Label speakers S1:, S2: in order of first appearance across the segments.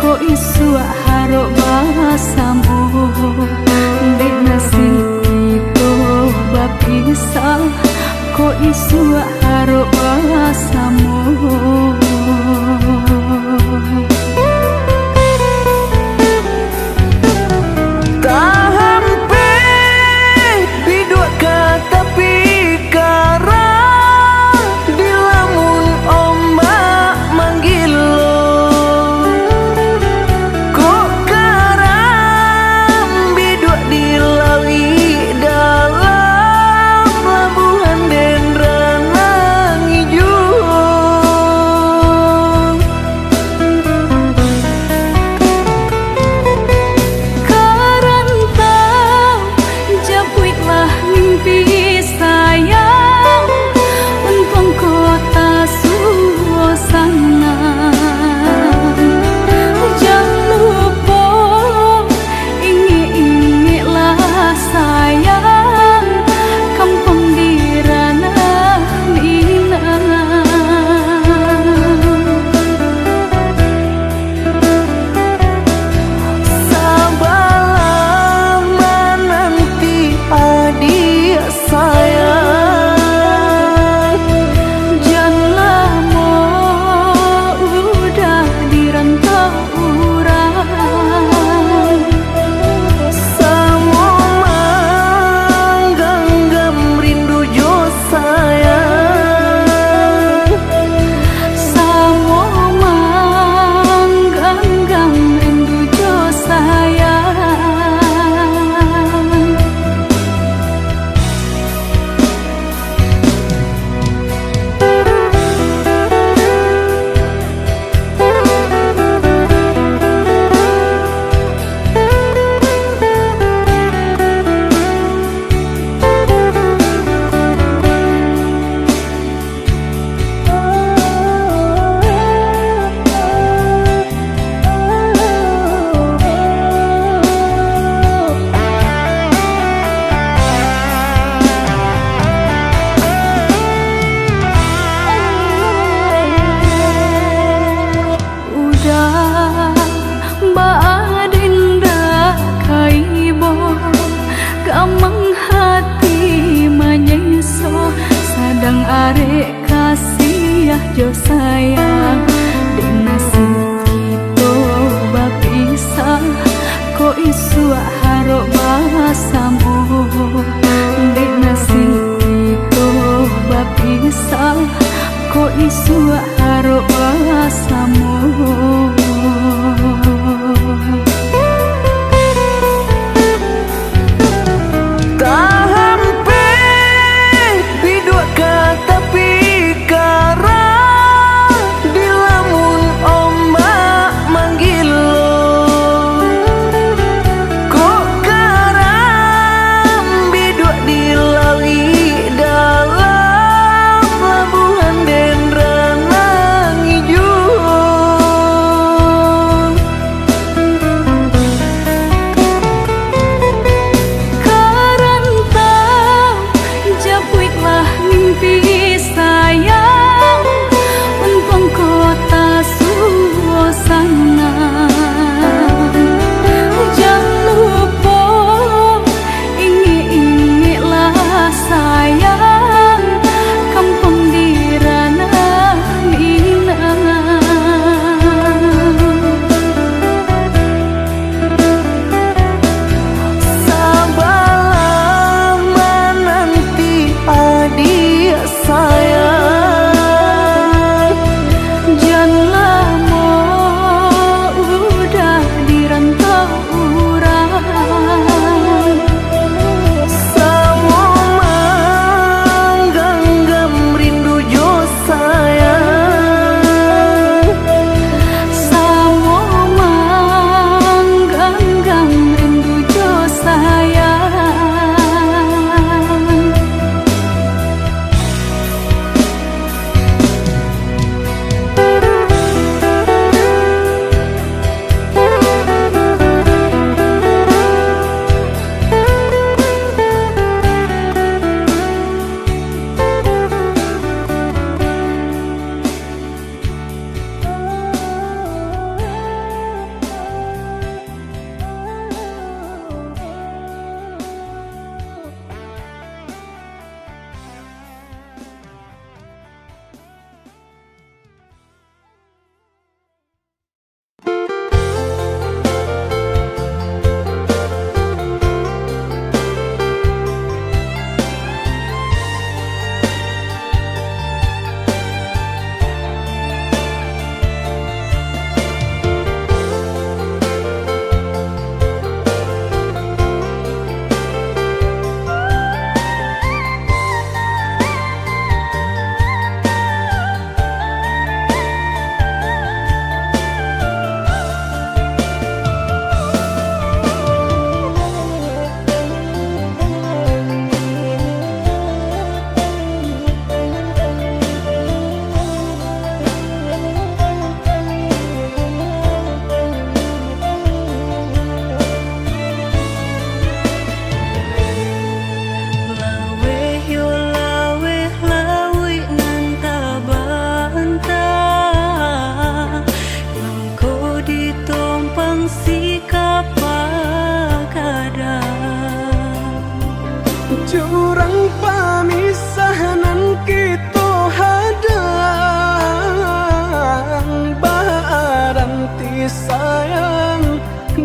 S1: ko isu haro basamu di nasib itu bapisa ko isu haro basamu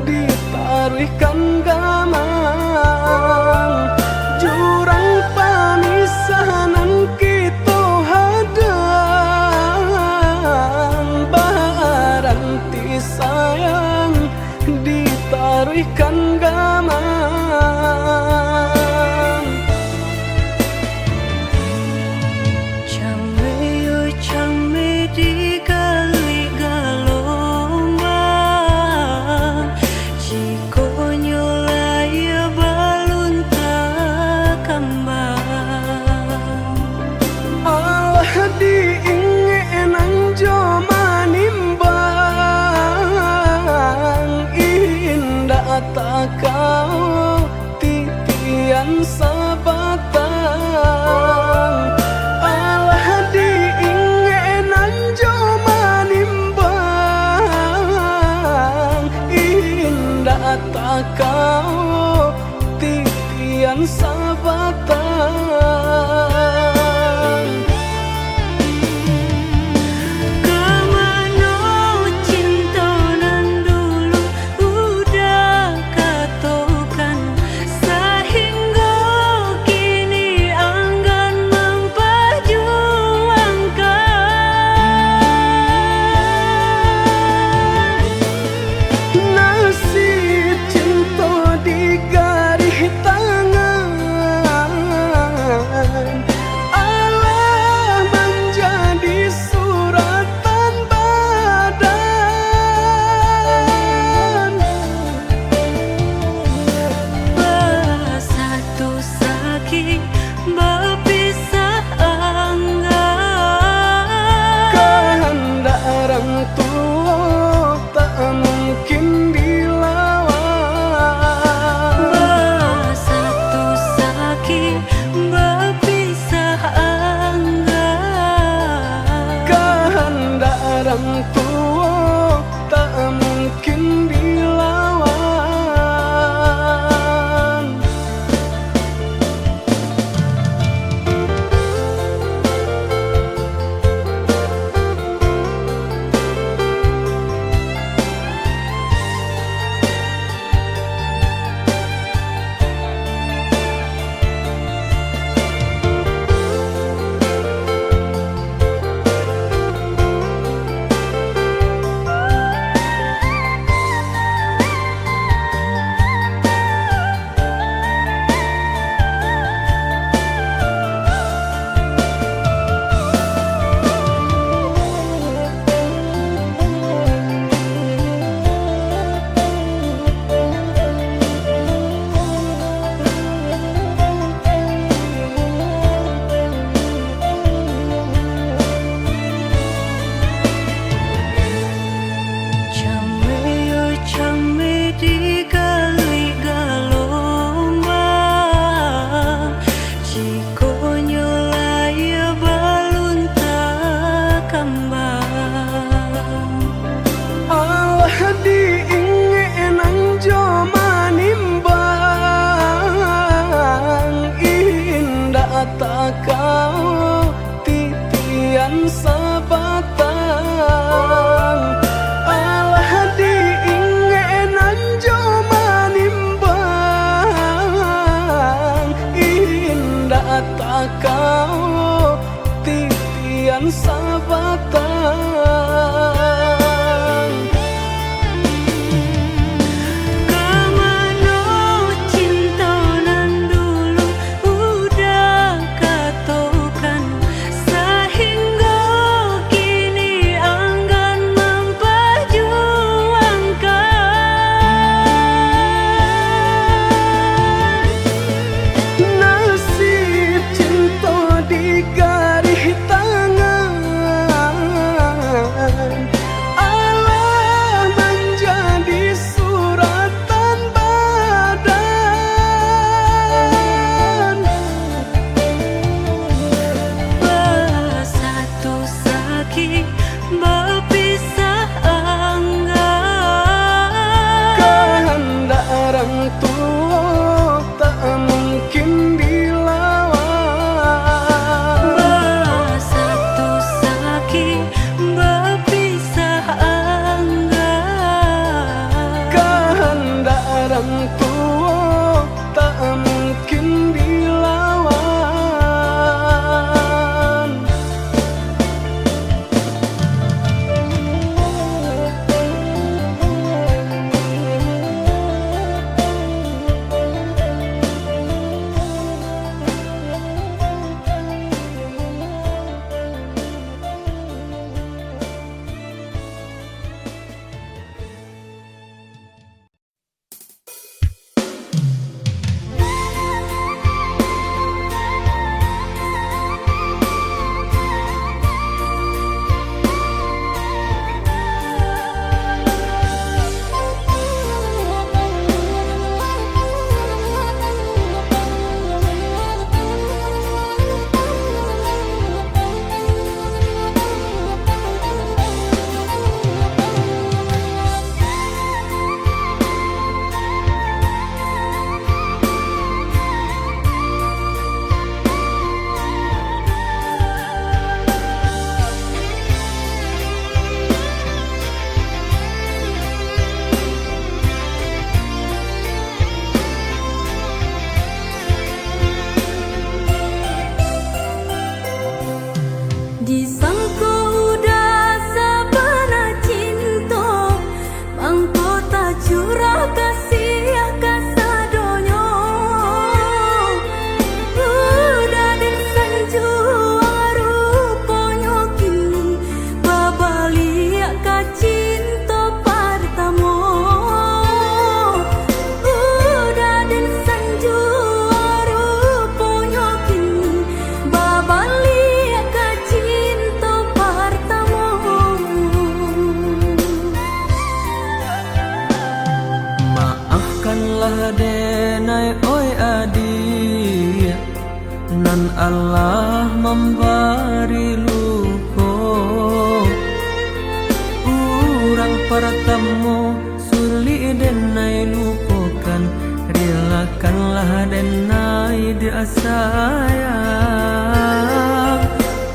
S2: ditaruhkan gamang jurang pamisahan kita hadang baranti sayang ditaruhkan gamang kau titian sabatang alah diingenan joma nimbang indah tak kau titian sabatang orang tua tak mungkin dilawan. Kau titian sabatang alah diingenan joma nimbang indah tak kau titian sabatang
S1: curah kasih kasadonyo udah den sanju ruponyo kini babaliak kacinto partamo udah den sanju ruponyo kini babaliak kacinto partamo.
S2: Maafkanlah denai oi adik, nan Allah memberi luko. Urang pertemu sulit denai lupakan, relakanlah denai dia sayang.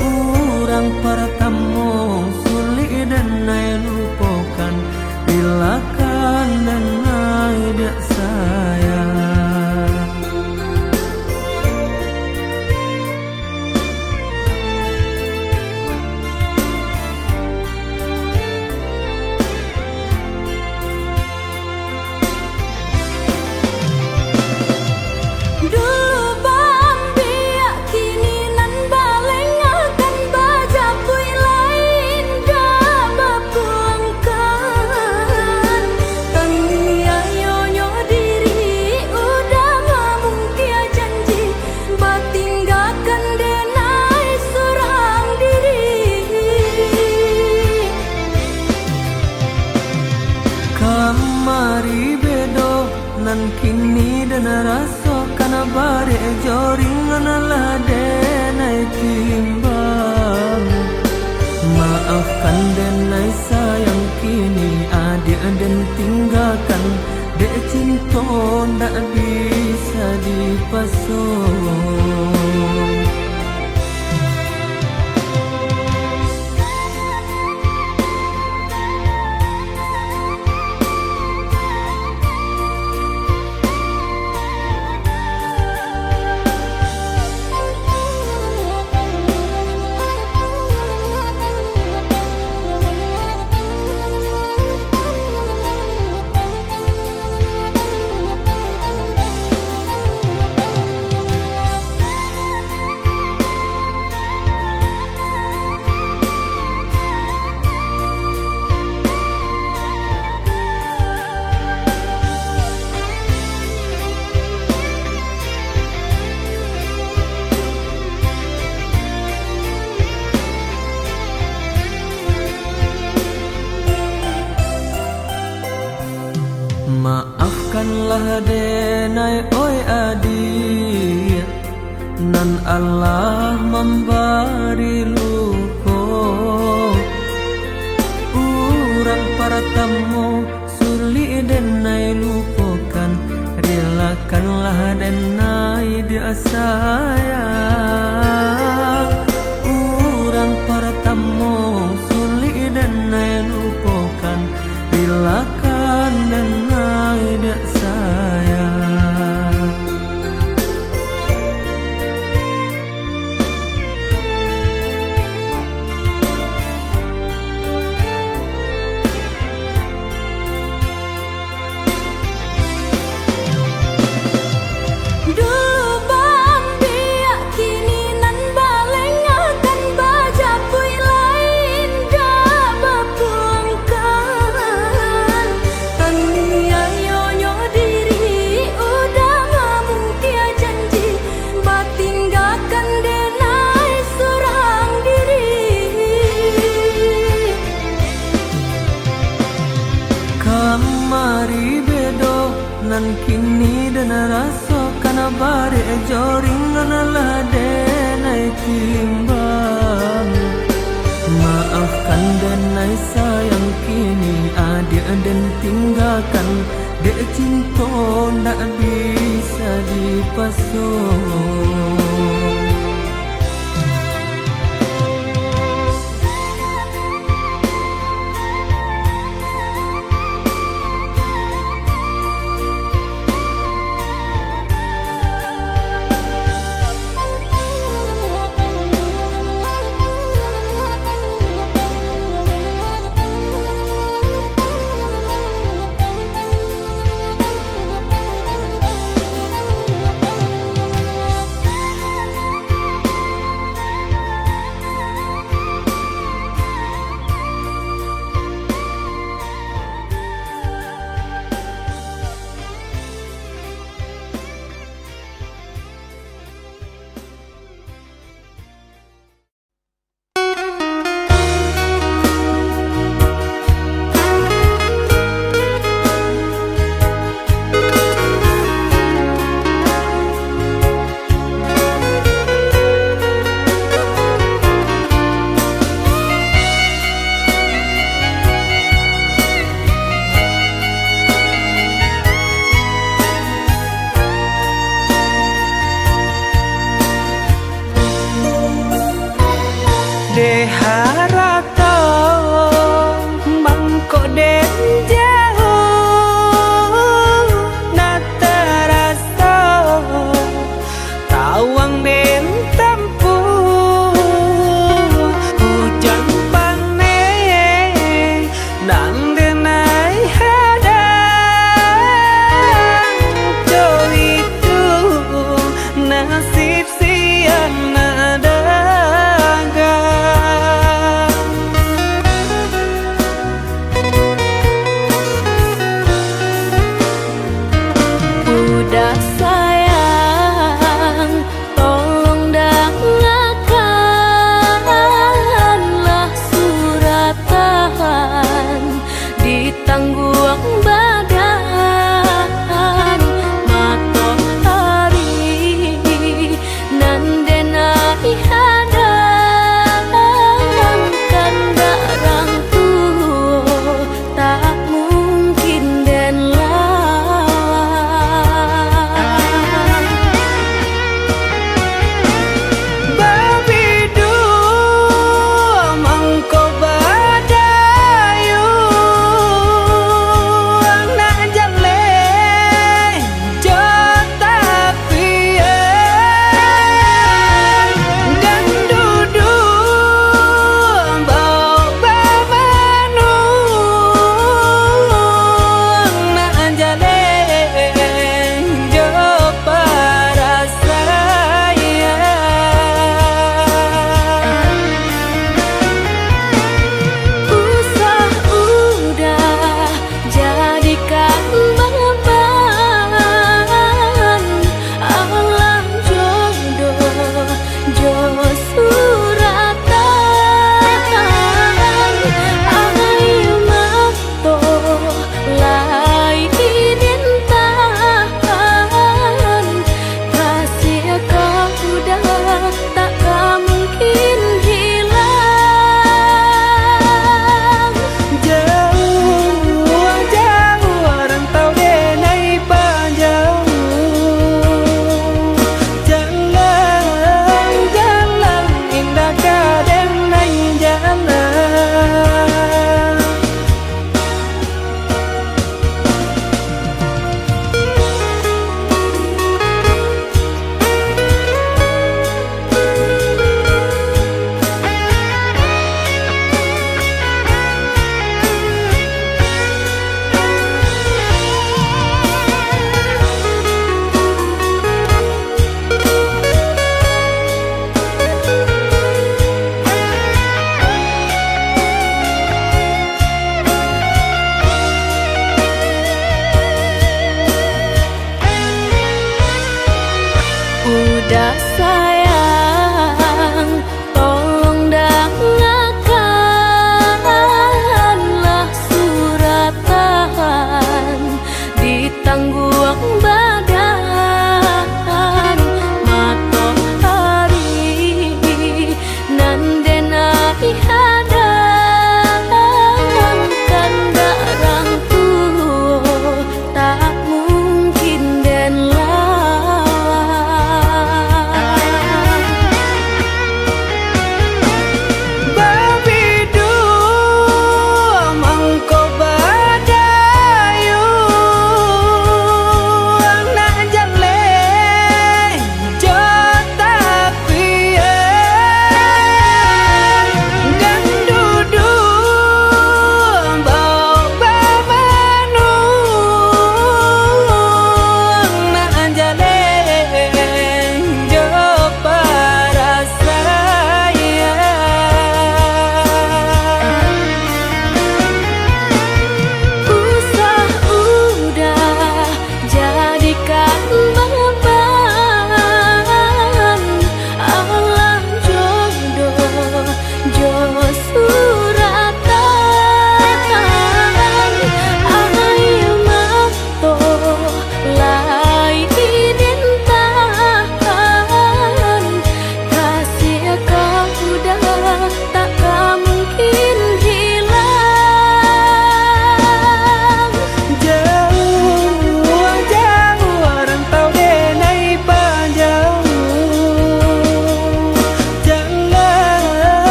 S2: Urang pertemu sulit denai lupakan, relakan denai dia sayang.
S1: Dulu bambiak kini nan baleng akan baja pui lain dah bapulangkan tania nyonyo diri udah ngomong kia janji batinggalkan denai surang diri.
S2: Kamari bedo nan kini dan raso kana bare joring analah denai timbang. Maafkan denai sayang kini adik dan tinggalkan, dek cinta ndak bisa dipasung. Maafkanlah denai oi adik, nan Allah memberi luko. Urang pertemu sulit denai lupakan, relakanlah denai dia sayang. Urang pertemu sulit denai lupakan, relakan denai dia sayang.
S1: Dulu bambiak kini nan baleng akan baja pui lain dah bapulangkan tania nyonyo diri udah ngomong kia janji batinggalkan denai surang diri.
S2: Kamari bedo nan kini dan raso kana bare joring analah denai timbang. Maafkan denai sayang kini adik dan tinggalkan, dek cinta ndak bisa dipasung. de harato mangko den jauh na terasa tawang den tempuh hujan panen dan denai hadang jo itu nasib siang nadaga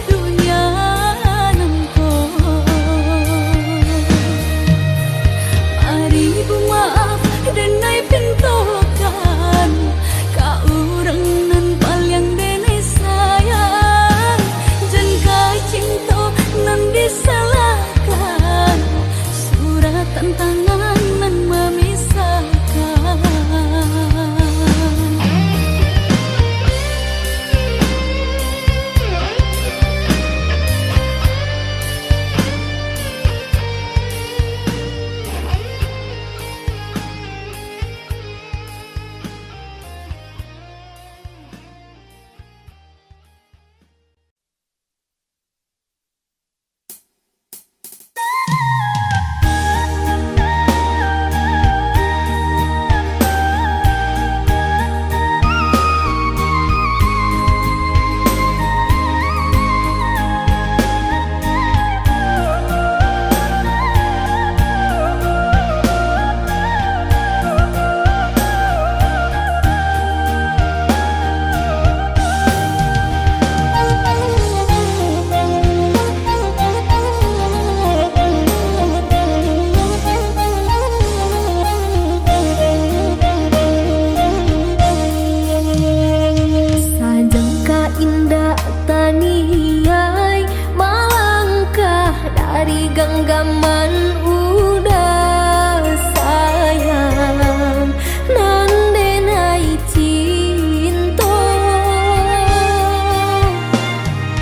S1: dunia nangko. Mari bu maaf dan naik pintokan ka urang nan paling denai sayang. Jangka cinta nan disalahkan, suratan tangan nan memisahkan. Sajangka indah taniai malangkah dari genggaman udah sayang nan denai cinta.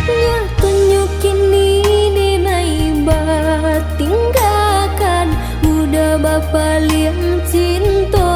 S1: Nya tunjukin ni denai batinggakan udah bapa liang cinta.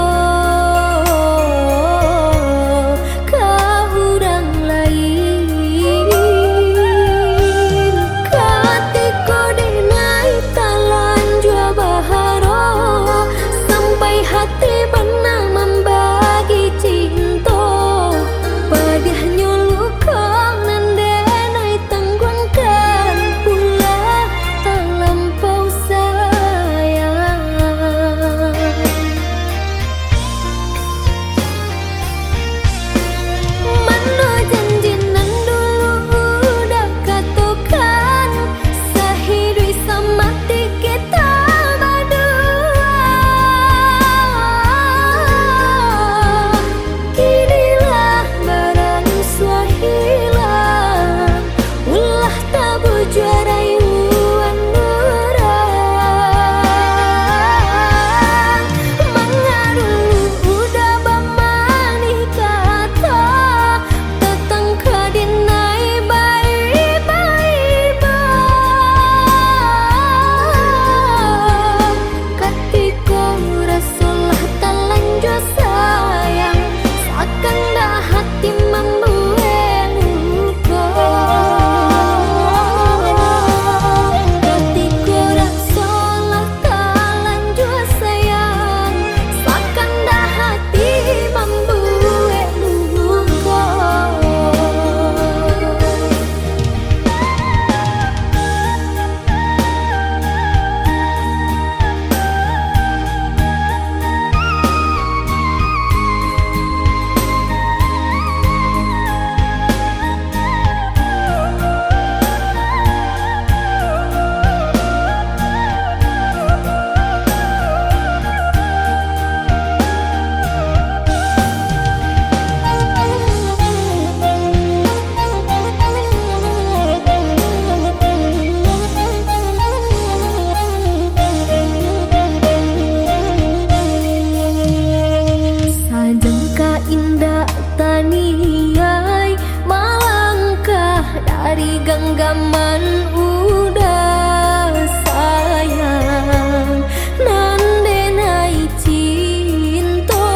S1: genggaman udah sayang nan denai cinta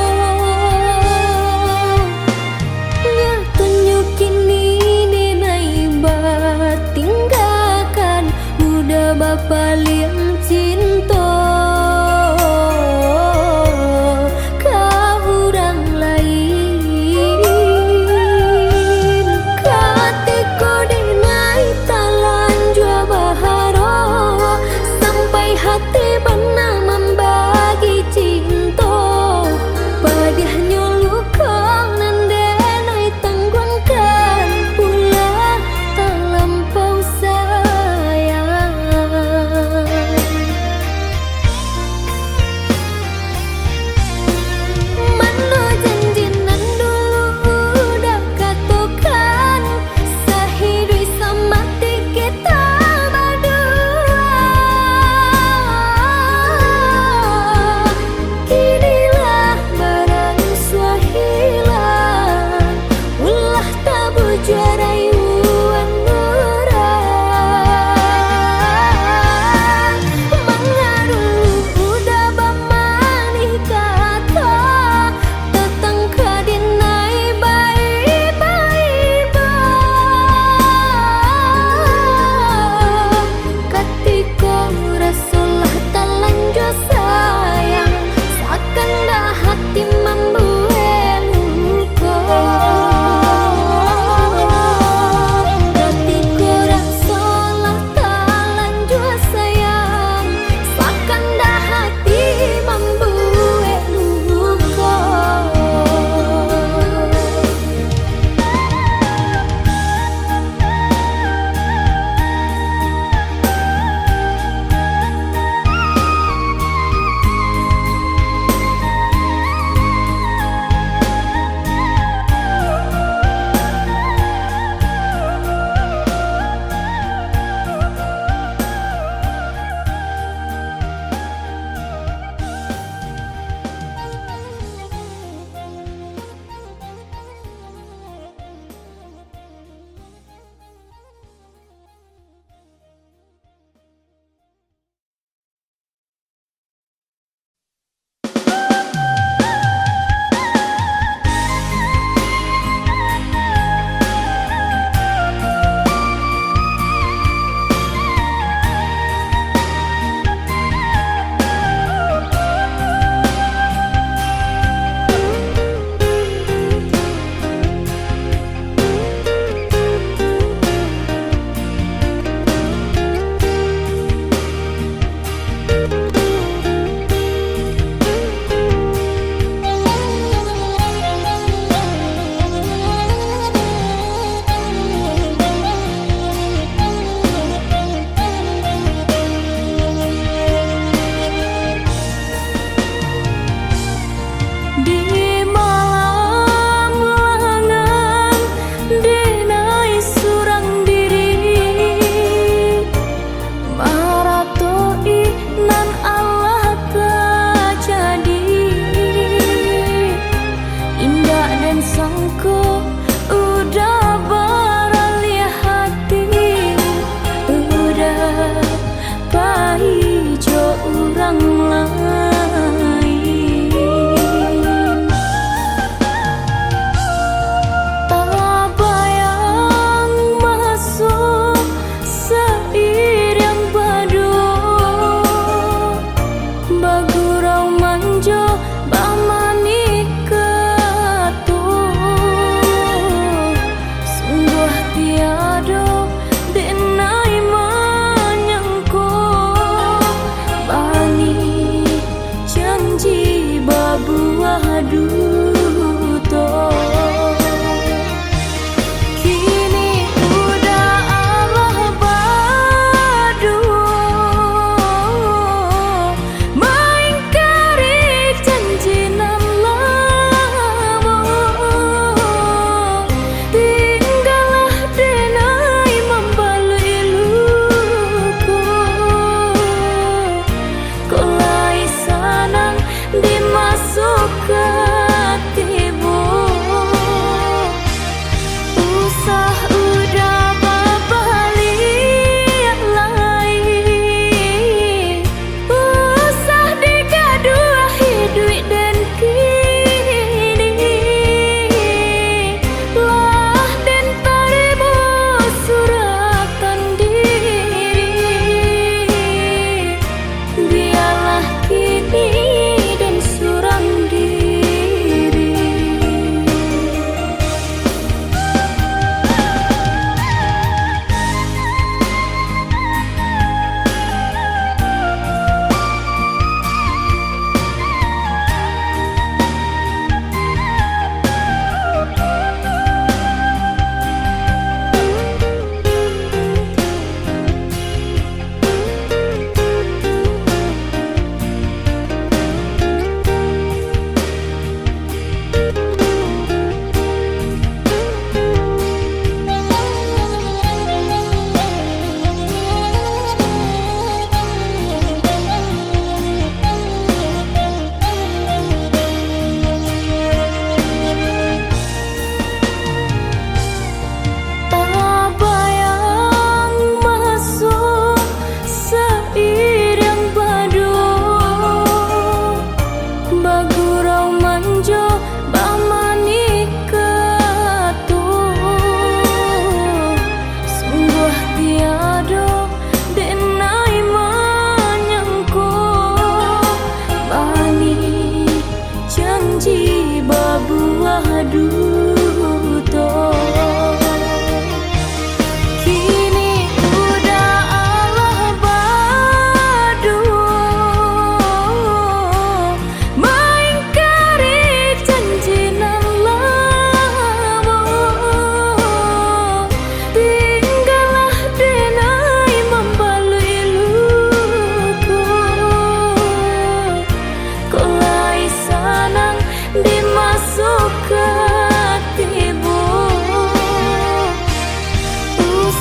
S1: nya tunjukin ni denai batinggakan udah bapa liang cinta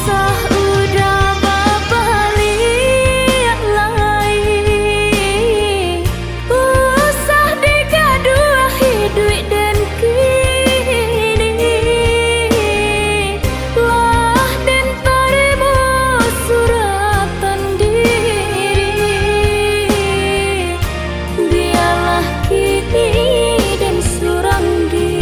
S1: Usah udah balik lagi, usah digaduhi duit dan kini, lah dan parimu suratan diri, biarlah kini dan suram diri.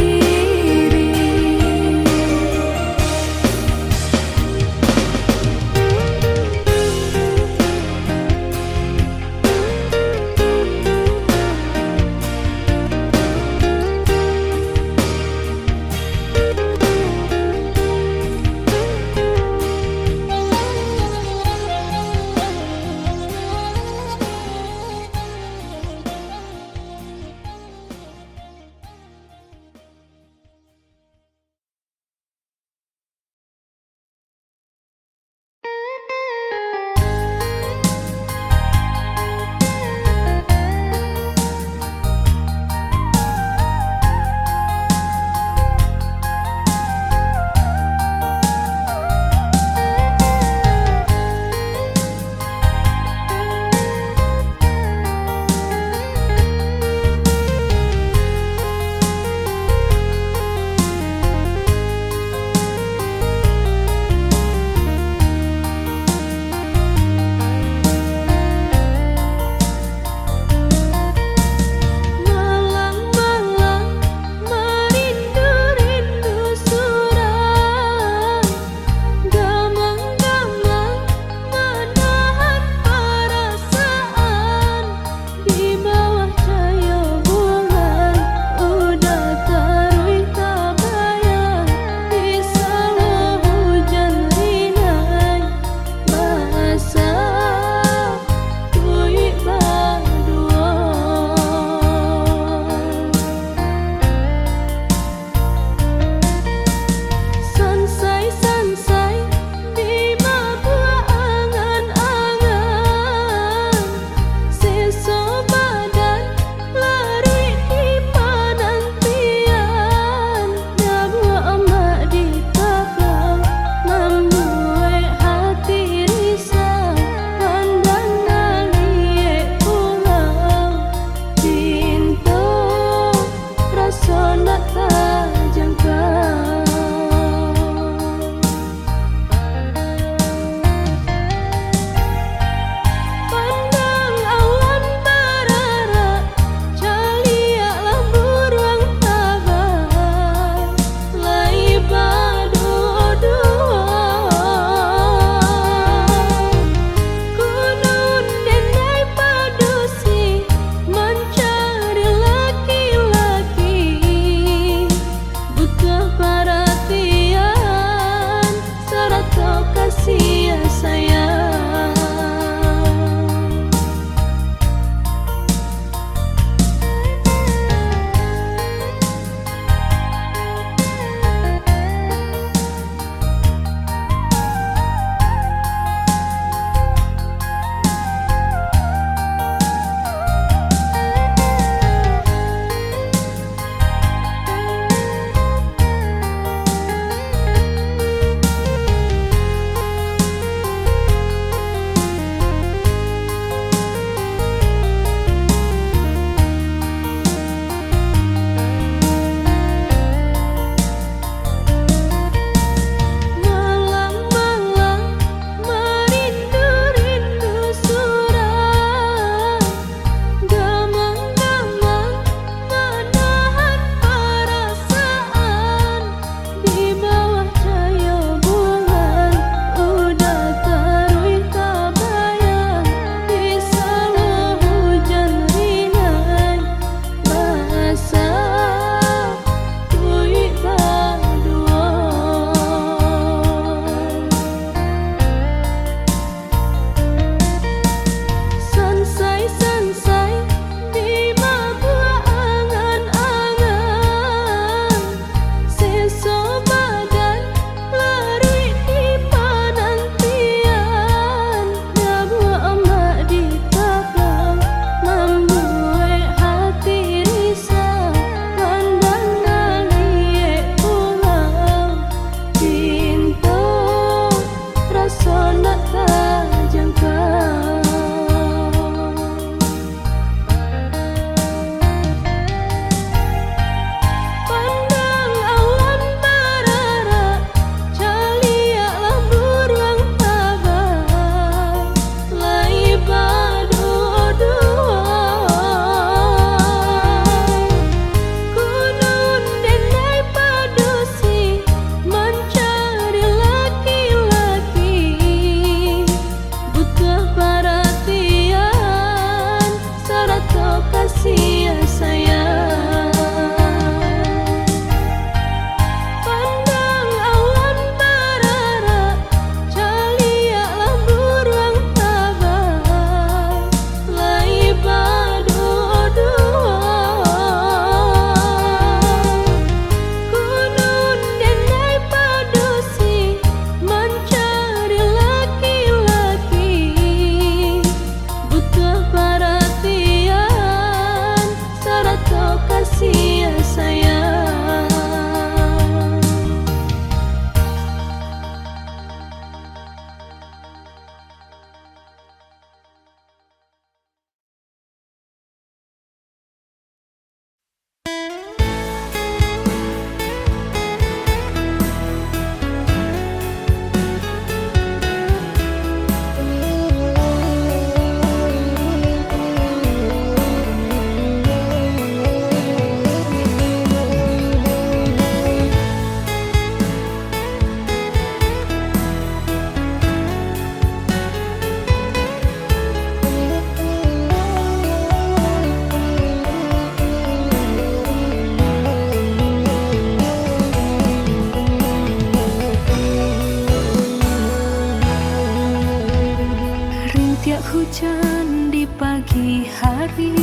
S1: hujan di pagi hari,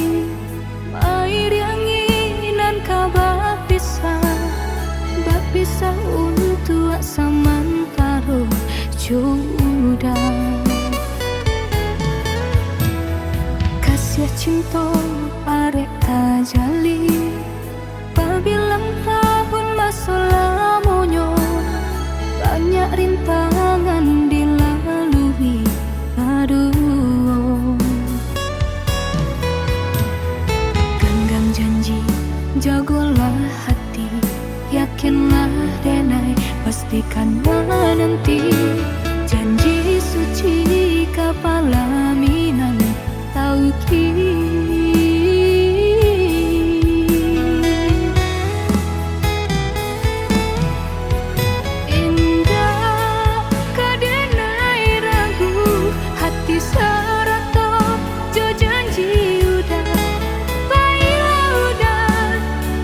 S1: air yang inan kabar Bapisa untuk samantaro jodoh kasih cinta arek tajali pabilang tahun masa lamonyo banyak rintangan dilalui aduh genggam janji jagolah hati yakinlah denai pastikan menanti janji suci kepala minan tauki indah kadenai ragu hati serato jo janji udah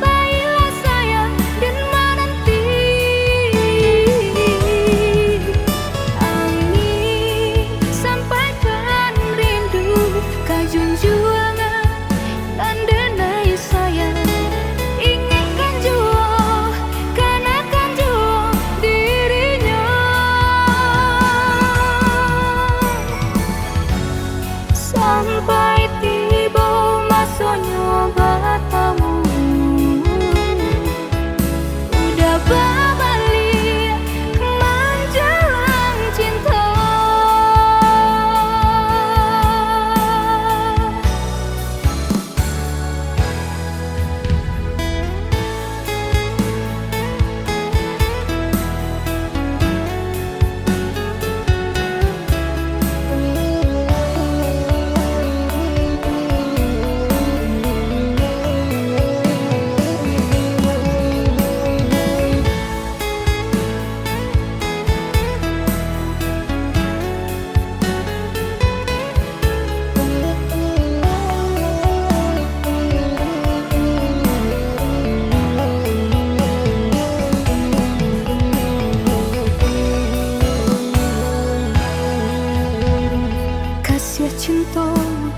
S1: baiklah sayang dan menanti angin sampaikan rindu kajunjuangan dan denai sayang ingatkan jua kanakan jua dirinya sampai tiba masanya bertemu udah berbalik menjelang cinta kasih cinta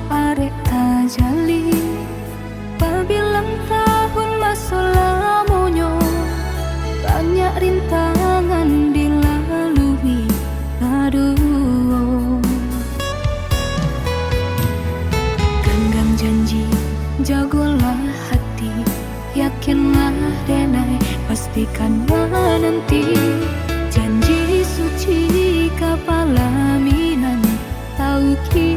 S1: arek tajali pabilang tahun masa lamonyo banyak rintangan dilalui aduh genggam janji jagolah hati yakinlah denai pastikan menanti janji suci kepala minan tauki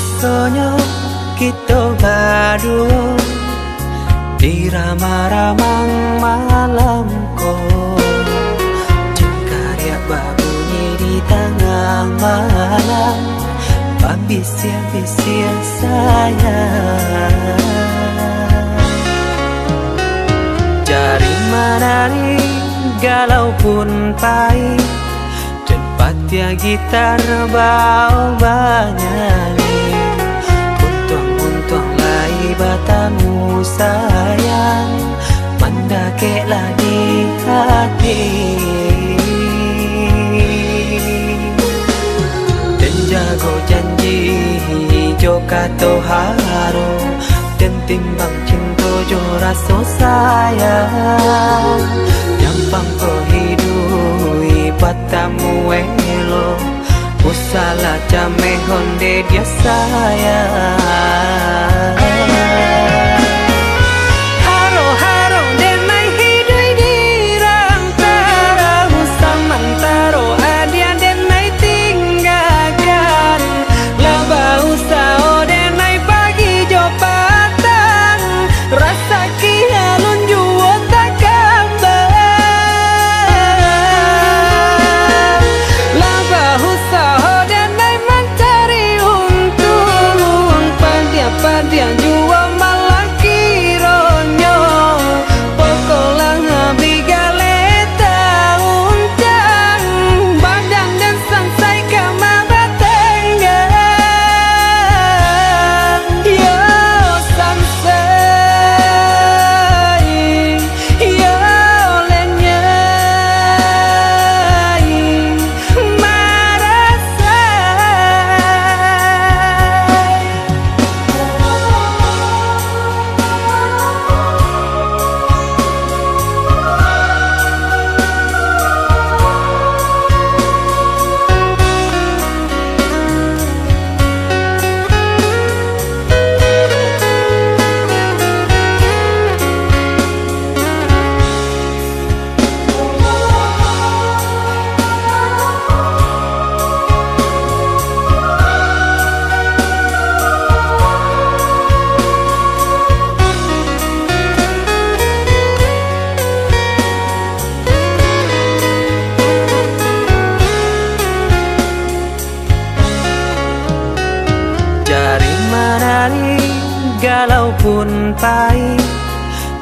S2: rasanya kita berdua di ramah-ramang malam kau, cengkariak berbunyi di tengah malam, babisia-bisia sayang. Cari menari galau pun pahit, tempat ya gitar bau bernyanyi, untung lai batamu sayang, mendakeklah di hati. Dan jago janji joka toharo, dan timbang cinta jo rasa sayang, nyampang ko hidui batamu elo, usala jame honde dia sayang. Haro-haro denai hidui di rantara, usamantaro adia denai tinggalkan, laba usao denai pagi jo patang, rasa kialun juo tak kabar, laba usao denai mencari untung, pandia-pandia juo malah kironyo, pokolang bigaleta uncang, badan dan sangsai kama batenggang, yo sangsai, yo lenyai, marasai. Cari menari galau pun pahit,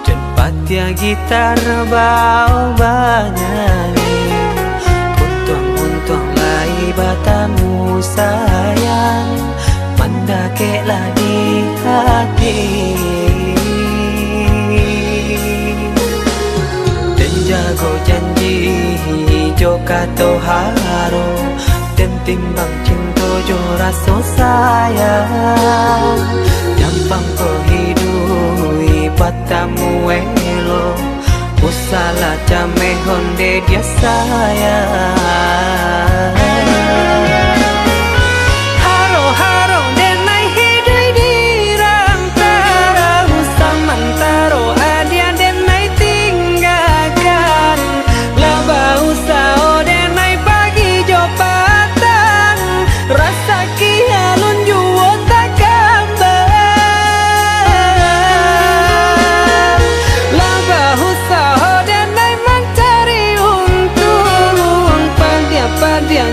S2: tempat ya gitar bau bernyanyi, untung lai batamu sayang, mendakeklah di hati. Dan jago janji joka toharo, dan timbang cinta jo rasa sayang, nyampang ko hidui batamu elo, usala jame honde dia sayang. Haro-haro denai hidui di rantara, usamantaro adia denai tinggalkan, laba usao denai pagi jo patang, rasa kialun juo tak kabar, laba usao denai mencari untung, pandia-pandia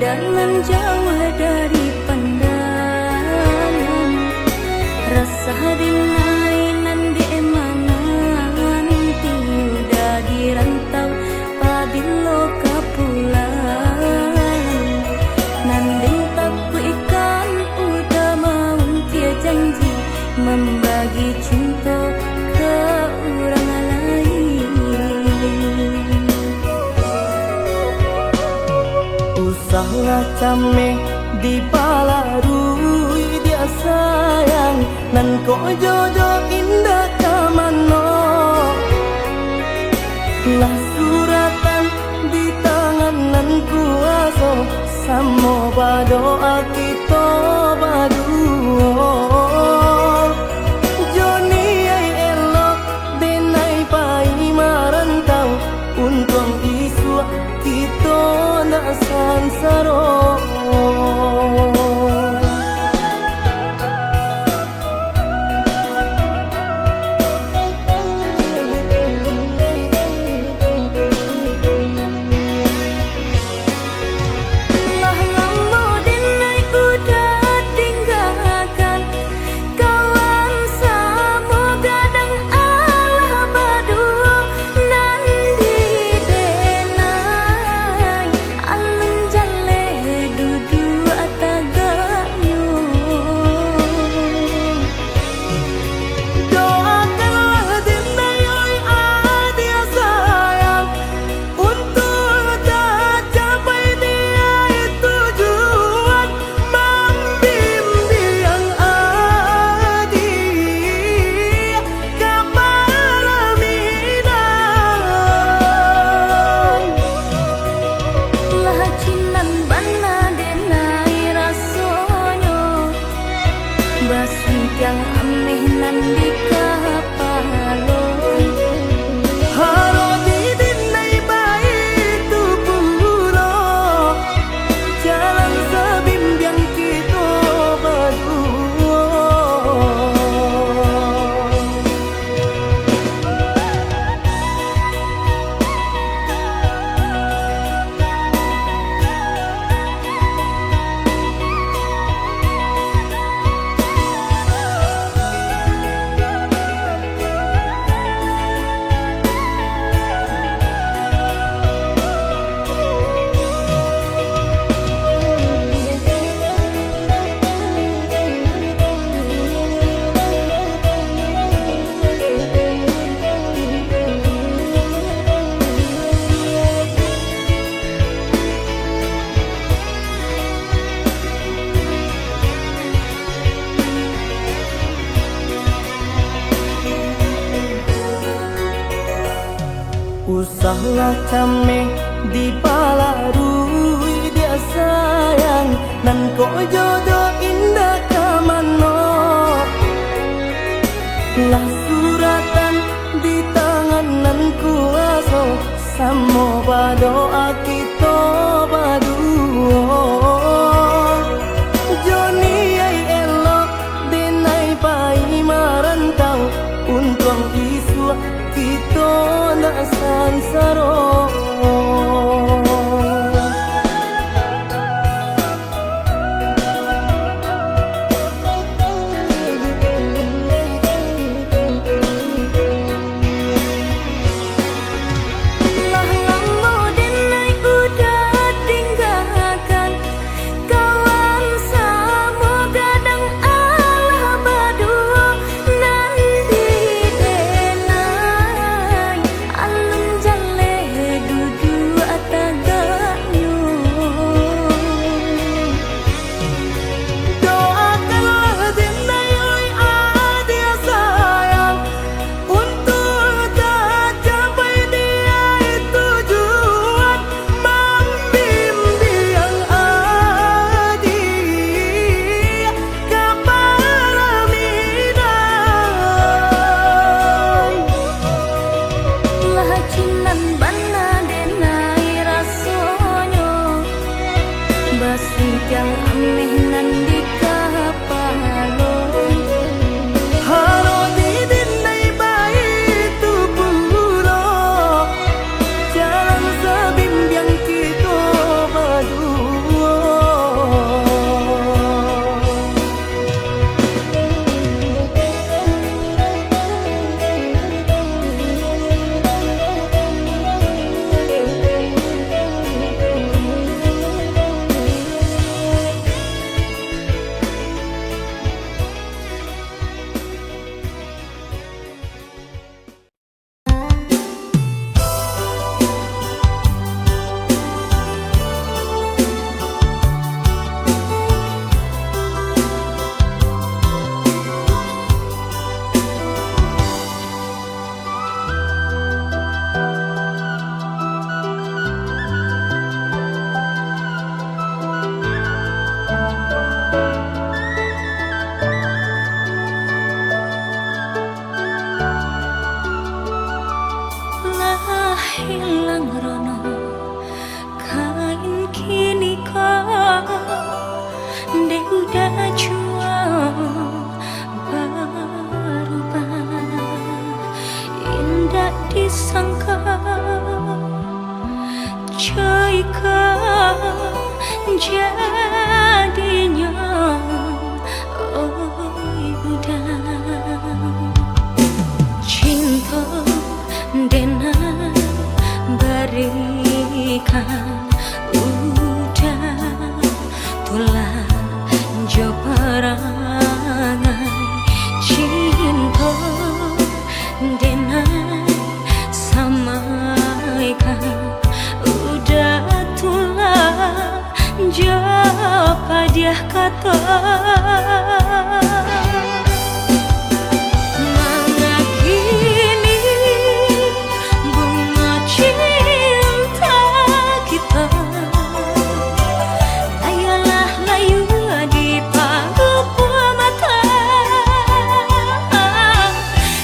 S1: dalam jauh dari pandangan, rasa dinai nandi emanan tiuda di rantau padilo kapulan, nanding tapu ikan udah mau kia janji membagi cinta ke orang lain.
S3: Usahlah cameh di palarui dia sayang, nan ko jodoh indah kamano. Lah suratan di tangan nan kuaso, samo badoa kita baduo. Joni ay elok denai pai marantau, untung isu kita na sansaro.
S1: Yang ameh nan di kapalon,
S3: Haro di dinay baik tu pulo, jalan sebimbiang kita berdua. Usahlah cameh di palarui dia sayang, nan ko jodoh indah kamano. Lah suratan di tangan nan kuaso, samo badoa kita baduo. Joni ay elok denai pai marantau, untung isu kita na sansaro.
S1: yang ameh nan di kapalon.
S3: Haro di dinay baik tu pulo, jalan sebimbiang kita berdua.
S1: padiah kata mengakini bunga cinta kita ayolah layu di paruh mata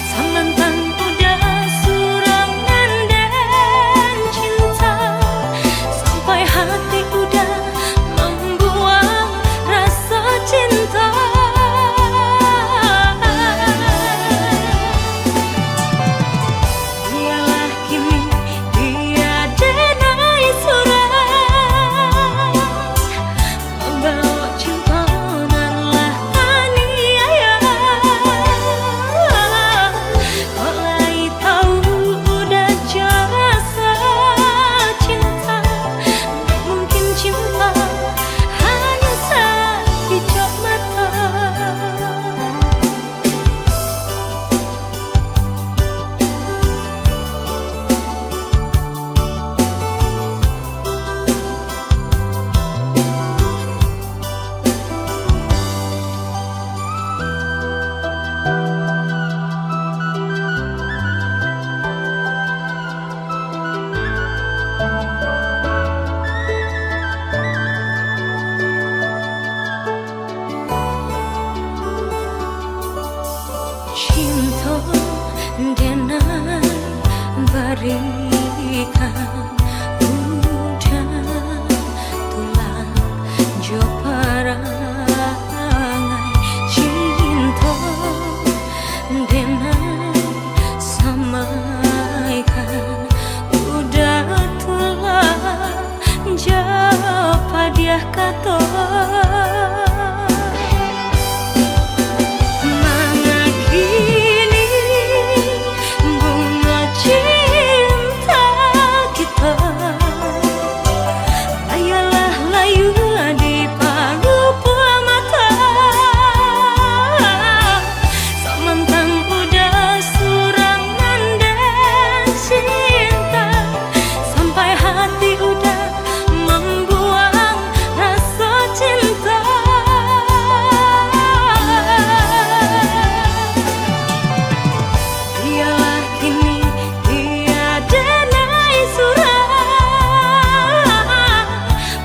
S1: samantang udah surangan dan cinta sampai hati udah membuang rasa cinta. Biarlah kini dia denai surat membawa cinta nanlah aniaya. Mulai tahu udah jasa cinta, mungkin cinta hanya sekejap mata. Cinta denai berikan udah tulang jo parangai cinta denai samaikan udah tulang jo padiah kata mengakini bunga cinta kita ayolah layu di paruh mata samantang udah surangan dan cinta sampai hati udah membuang rasa cinta. Biarlah kini dia denai surat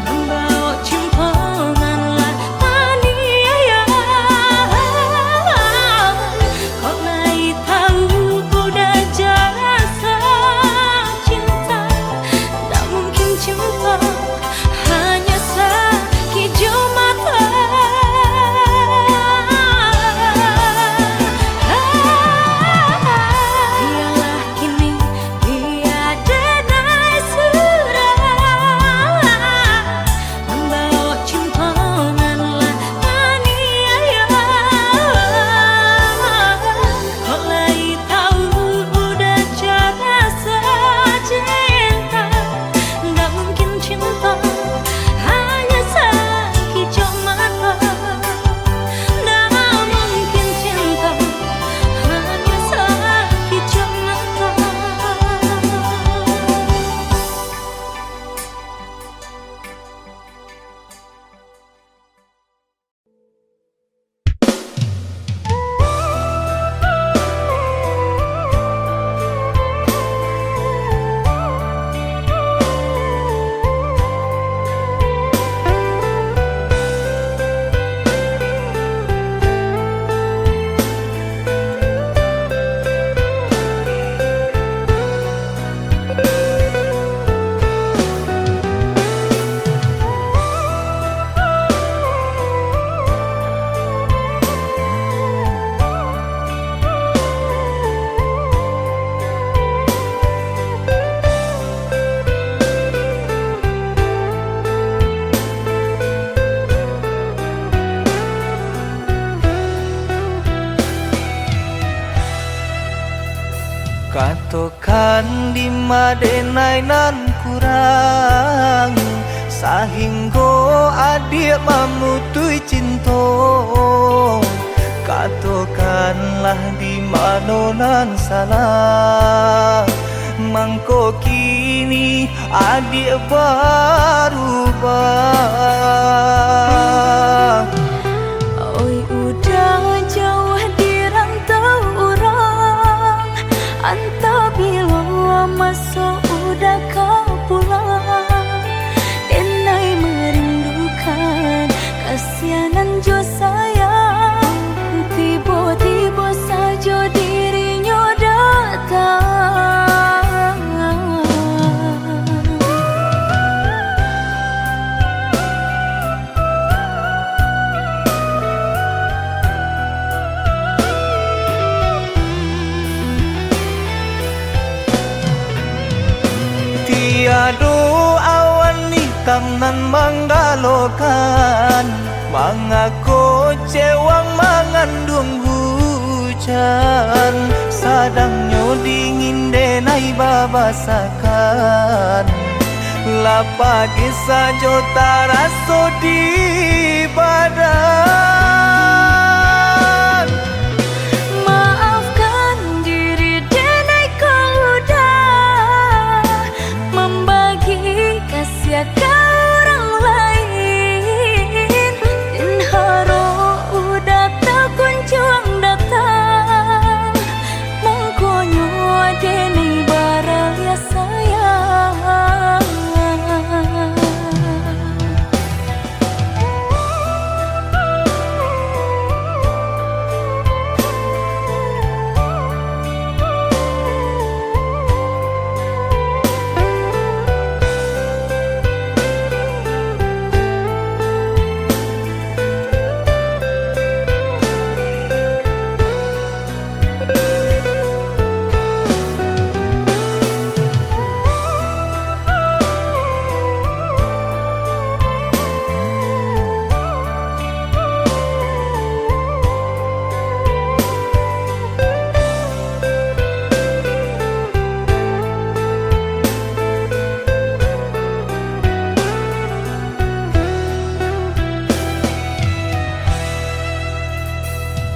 S1: membawa cinta nanlah aniaya. Kau naik tahu udah jasa cinta, tak mungkin cinta hanya sekejap mata. Biarlah kini dia denai surat membawa cinta nanlah aniaya. Kau lagi tahu udah jasa cinta, tak mungkin cinta hanya sekejap mata. Tak mungkin cinta hanya sekejap mata.
S3: Katokan di madenai nan kurang sahingga adik memutui cinta. Katokanlah di mana nan salah, mangko kini adik berubah.
S1: kasihanan jo sayang, tiba-tiba saja dirinya datang.
S3: Tiada awan hitam nan menggalokan, mengaku cewang mengandung hujan, sadangnya dingin denai babasakan, lah pagi saja taraso di badan.
S1: Maafkan diri denai kau udah membagi kasih ke orang lain, dan haro udah tak kunjung datang, mengkonyo denai baral ya sayang.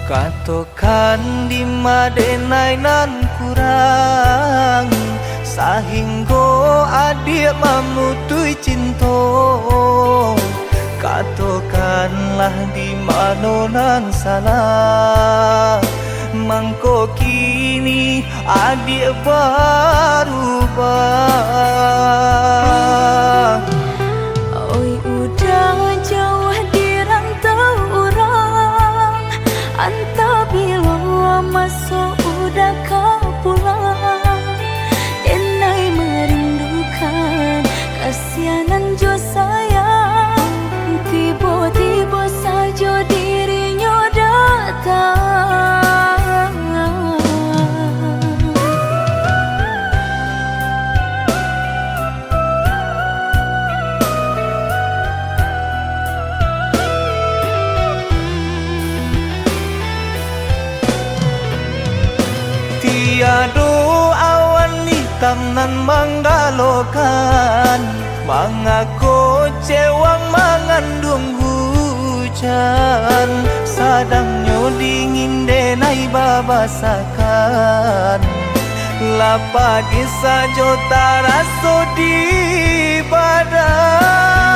S3: Katokan di madenai nan kurang, sehingga adik memutui cinta. Katokanlah di mana nan salah, mangko kini adik berubah.
S1: Oi udah jauh di rantau orang, entah bila masuk udah kau pulang, denai merindukan kasihanan jo sayang, tiba-tiba saja dirinya datang.
S3: Tiada awan hitam nan menggalokan, mengaku cewang mengandung hujan, sadangnya dingin denai babasakan, lah pagi saja taraso di badan.